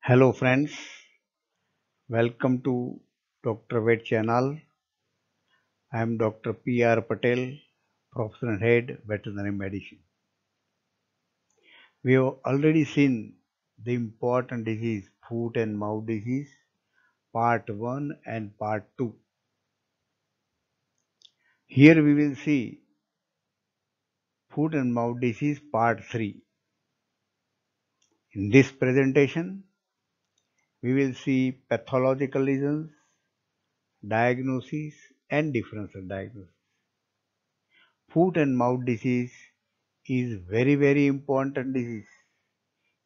Hello friends, welcome to Dr. Vet channel. I am Dr. P.R. Patel, Professor and Head Veterinary Medicine. We have already seen the important disease foot and mouth disease part 1 and part 2. Here we will see foot and mouth disease part 3. In this presentation, we will see pathological lesions, diagnosis and differential diagnosis. Foot and mouth disease is very important disease.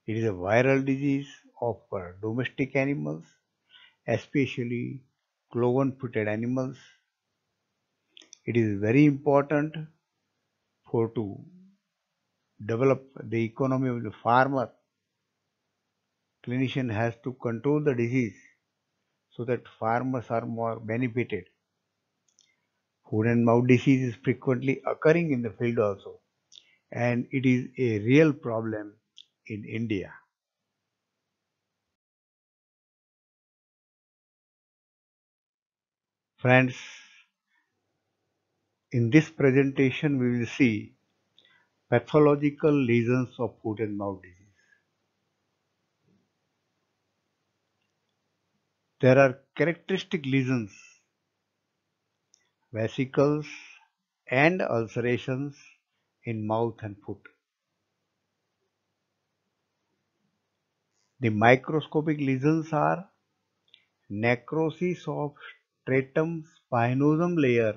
It is a viral disease of domestic animals, especially cloven-footed animals. It is very important for to develop the economy of the farmer. Clinician has to control the disease so that farmers are more benefited. Foot and mouth disease is frequently occurring in the field also, and it is a real problem in India. Friends, in this presentation we will see pathological lesions of foot and mouth disease. There are characteristic lesions, vesicles, and ulcerations in mouth and foot. The microscopic lesions are necrosis of stratum spinosum layer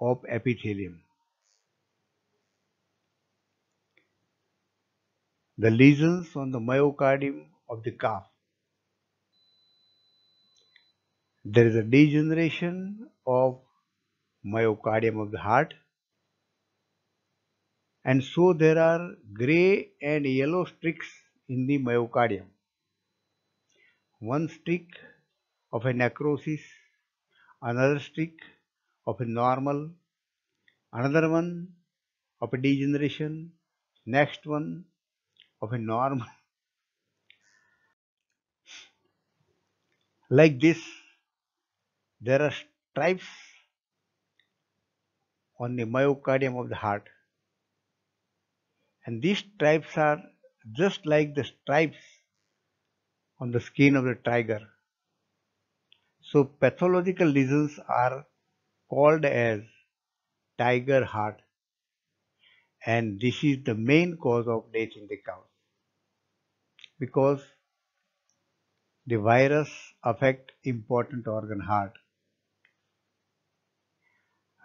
of epithelium. The lesions on the myocardium of the calf. There is a degeneration of myocardium of the heart, and so there are gray and yellow streaks in the myocardium. One streak of a necrosis, another streak of a normal, another one of a degeneration, next one of a normal. Like this, there are stripes on the myocardium of the heart, and these stripes are just like the stripes on the skin of the tiger. So pathological lesions are called as tiger heart, and this is the main cause of death in the cow because the virus affect important organ heart.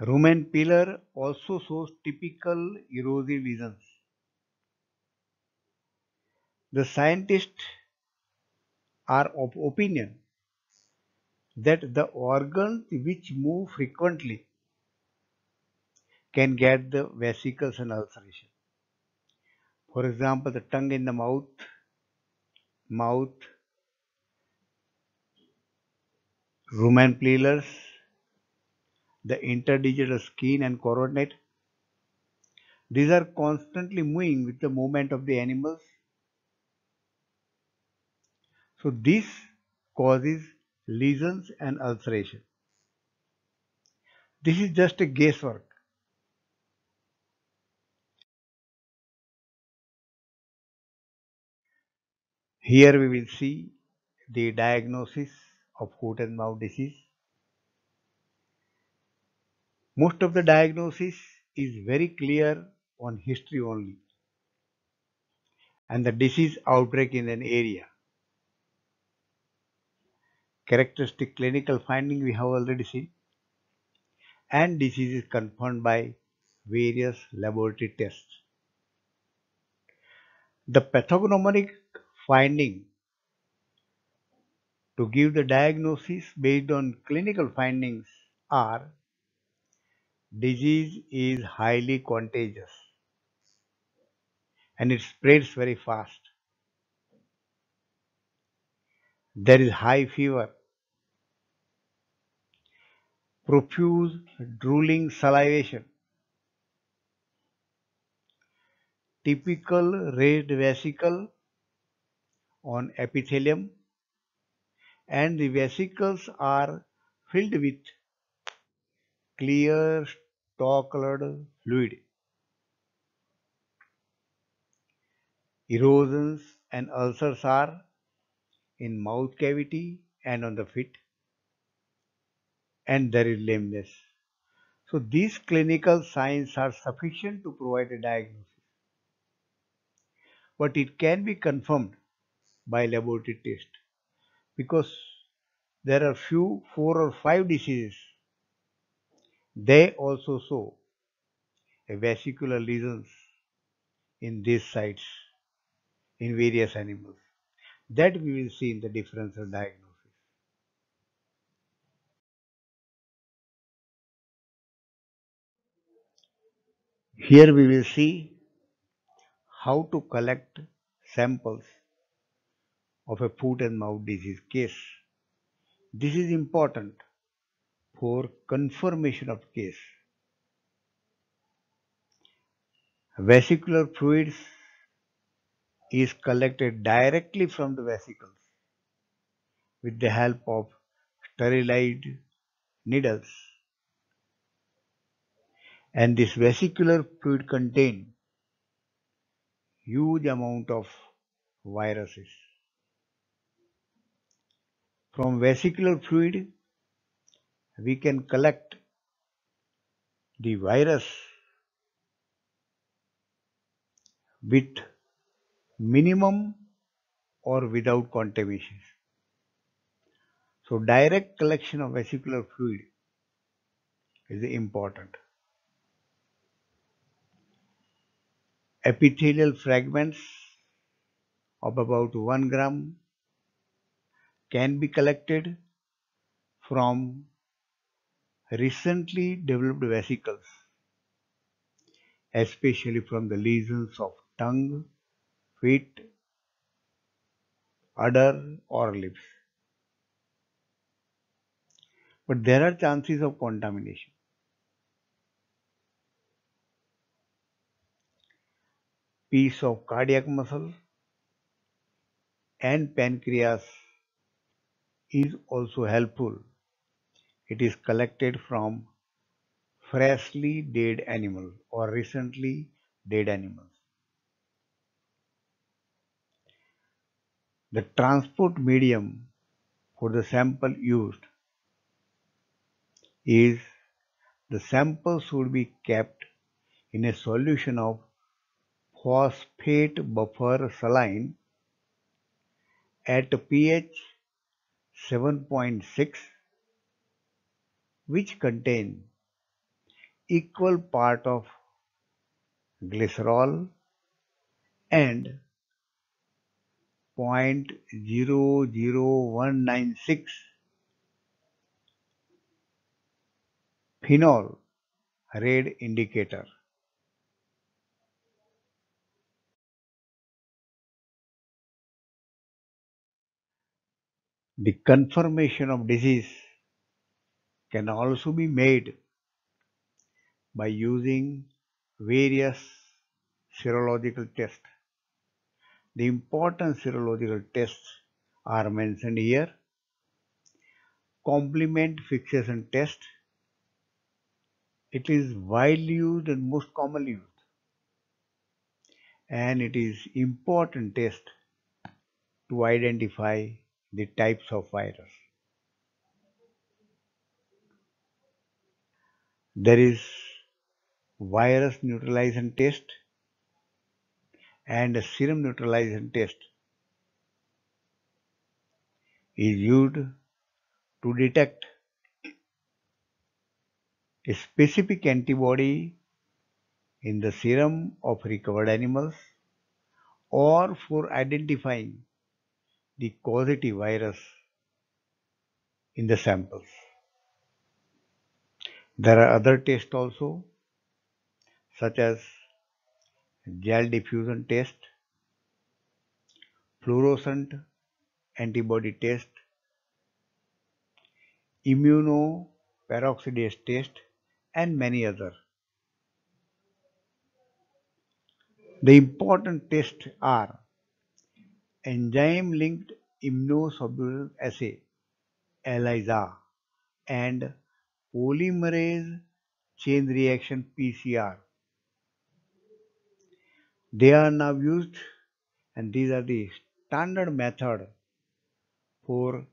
Rumen pillar also shows typical erosive lesions. The scientists are of opinion that the organs which move frequently can get the vesicles and ulceration. For example, the tongue in the mouth, rumen pillars, the interdigital skin and coronate. These are constantly moving with the movement of the animals. So this causes lesions and ulceration. This is just a guesswork. Here we will see the diagnosis of foot and mouth disease. Most of the diagnosis is very clear on history only and the disease outbreak in an area. Characteristic clinical finding we have already seen, and disease is confirmed by various laboratory tests. The pathognomonic finding to give the diagnosis based on clinical findings are: disease is highly contagious and it spreads very fast. There is high fever, profuse drooling salivation, typical raised vesicle on epithelium, and the vesicles are filled with clear stalk-colored fluid. Erosions and ulcers are in mouth cavity and on the feet, and there is lameness. So these clinical signs are sufficient to provide a diagnosis, but it can be confirmed by laboratory test because there are few 4 or 5 diseases. They also show a vesicular lesions in these sites in various animals. That we will see in the differential diagnosis. Here we will see how to collect samples of a foot and mouth disease case. This is important for confirmation of case. Vesicular fluids is collected directly from the vesicles with the help of sterilized needles, and this vesicular fluid contain huge amount of viruses. From vesicular fluid we can collect the virus with minimum or without contamination. So direct collection of vesicular fluid is important. Epithelial fragments of about 1 gram can be collected from recently developed vesicles, especially from the lesions of tongue, feet, udder or lips. But there are chances of contamination. Piece of cardiac muscle and pancreas is also helpful. It is collected from freshly dead animals or recently dead animals. The transport medium for the sample used is the sample should be kept in a solution of phosphate buffer saline at pH 7.6, which contain equal part of glycerol and 0.00196 phenol, red indicator. The confirmation of disease can also be made by using various serological tests. The important serological tests are mentioned here. Complement fixation test. It is widely used and most commonly used, and it is important test to identify the types of virus. There is virus neutralization test and a serum neutralization test is used to detect a specific antibody in the serum of recovered animals or for identifying the causative virus in the samples. There are other tests also, such as gel diffusion test, fluorescent antibody test, immunoperoxidase test, and many others. The important tests are enzyme-linked immunosuppressive assay ELISA and polymerase chain reaction PCR. They are now used, and these are the standard method for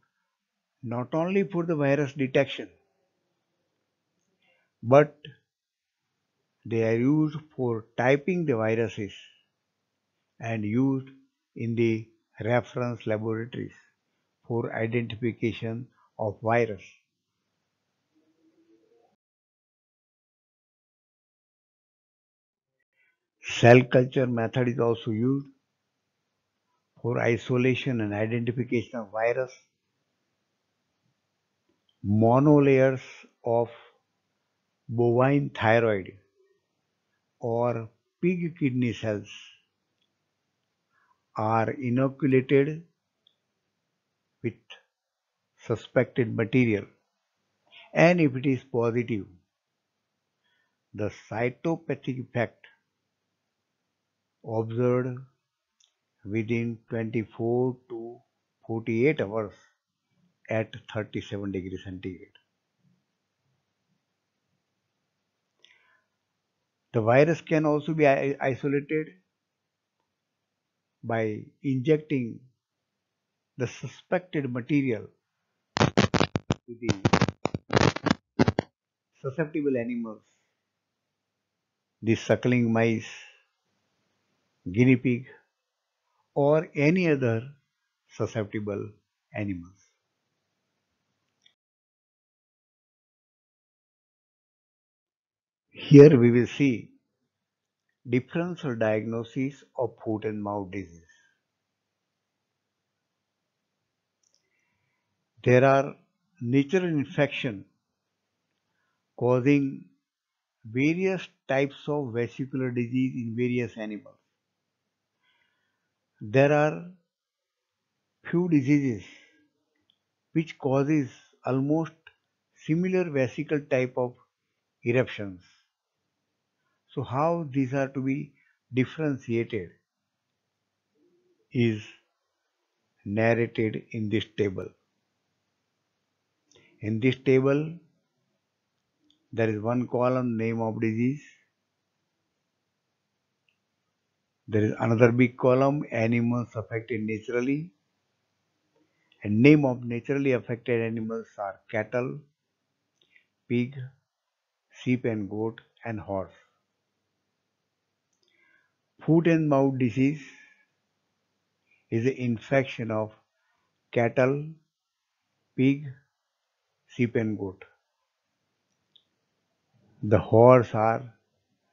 not only for the virus detection, but they are used for typing the viruses and used in the reference laboratories for identification of virus. Cell culture method is also used for isolation and identification of virus. Monolayers of bovine thyroid or pig kidney cells are inoculated with suspected material, and if it is positive, the cytopathic effect observed within 24 to 48 hours at 37 degrees centigrade. The virus can also be isolated by injecting the suspected material to the susceptible animals, the suckling mice, guinea pig, or any other susceptible animals. Here we will see differential diagnosis of foot and mouth disease. There are natural infection causing various types of vesicular disease in various animals. There are few diseases which causes almost similar vesicle type of eruptions. So how these are to be differentiated is narrated in this table. In this table, there is one column name of disease. There is another big column animals affected naturally. And name of naturally affected animals are cattle, pig, sheep and goat, and horse. Foot and mouth disease is an infection of cattle, pig, sheep and goat. The horse are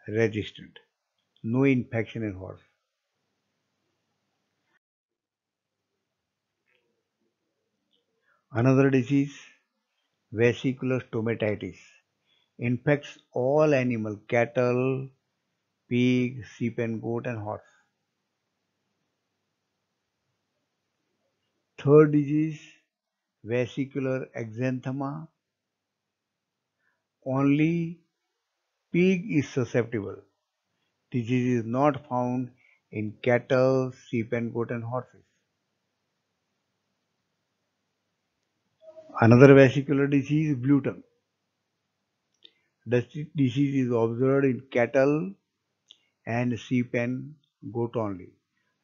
resistant. No infection in horse. Another disease, vesicular stomatitis, infects all animal, cattle, pig, sheep and goat and horse. Third disease, vesicular exanthema, only pig is susceptible. Disease is not found in cattle, sheep and goat and horses. Another vesicular disease, blue tongue. The disease is observed in cattle and sheep and goat only,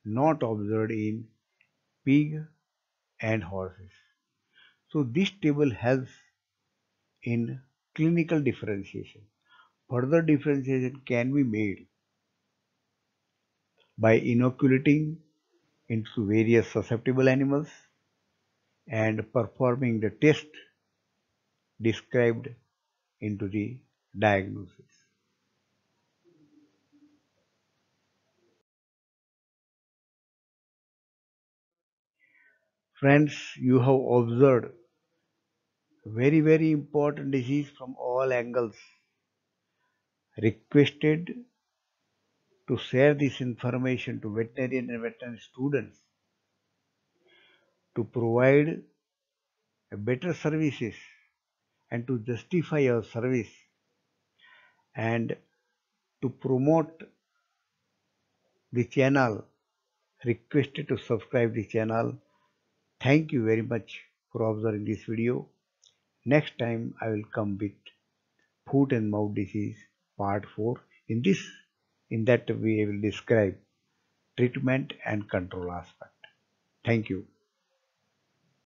not observed in pig and horses. So this table helps in clinical differentiation. Further differentiation can be made by inoculating into various susceptible animals and performing the test described into the diagnosis. Friends, you have observed very important disease from all angles. Requested to share this information to veterinarian and veterinary students to provide better services and to justify our service and to promote the channel requested to subscribe the channel. Thank you very much for observing this video. Next time I will come with foot and mouth disease part 4. In that we will describe treatment and control aspect. Thank you.